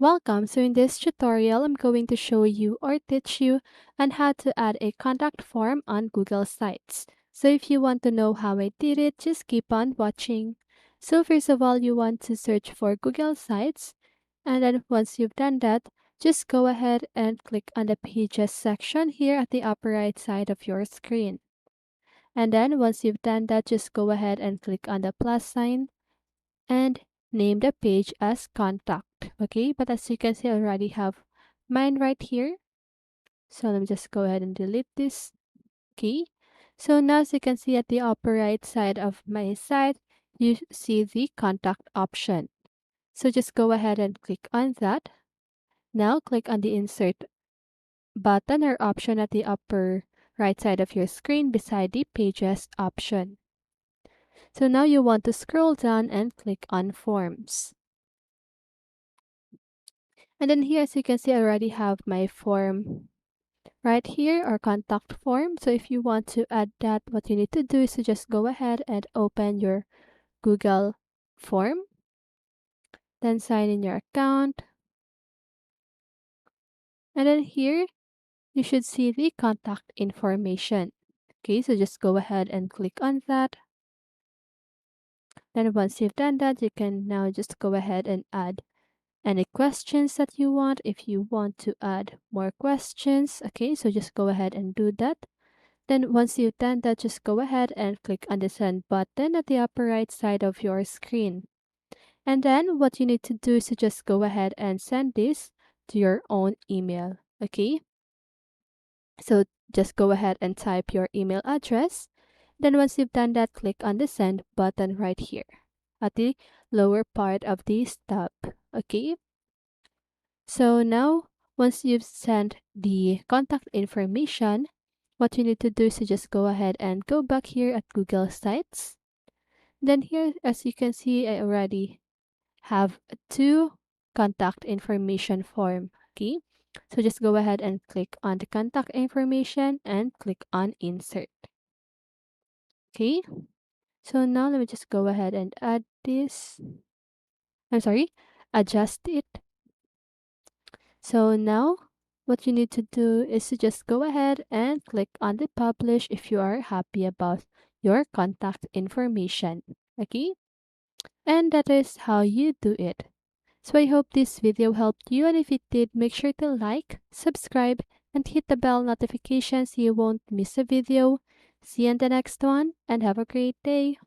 Welcome. So in this tutorial, I'm going to show you or teach you on how to add a contact form on Google Sites. So if you want to know how I did it, just keep on watching. So first of all, you want to search for Google Sites. And then once you've done that, just go ahead and click on the Pages section here at the upper right side of your screen. And then once you've done that, just go ahead and click on the plus sign and name the page as contact. Okay, but as you can see, I already have mine right here. So let me just go ahead and delete this. Okay, so now as you can see at the upper right side of my site, you see the contact option. So just go ahead and click on that. Now click on the insert button or option at the upper right side of your screen beside the pages option. So now you want to scroll down and click on forms. And then here, as you can see, I already have my form right here, or contact form. So if you want to add that, what you need to do is to just go ahead and open your Google form, then sign in your account. And then here, you should see the contact information. Okay, so just go ahead and click on that. Then once you've done that, you can now just go ahead and add any questions that you want. If you want to add more questions, okay, so just go ahead and do that. Then once you've done that, just go ahead and click on the send button at the upper right side of your screen. And then what you need to do is to just go ahead and send this to your own email. Okay, so just go ahead and type your email address. Then once you've done that, click on the send button right here at the lower part of this tab. Okay, so now once you've sent the contact information, what you need to do is to just go ahead and go back here at Google Sites. Then here, as you can see, I already have two contact information form. Okay, so just go ahead and click on the contact information and click on insert. Okay, so now let me just go ahead and add this. I'm sorry, adjust it. So now what you need to do is to just go ahead and click on the publish if you are happy about your contact information. Okay, and that is how you do it. So I hope this video helped you, and if it did, make sure to like, subscribe, and hit the bell notification so you won't miss a video. See you in the next one, and have a great day.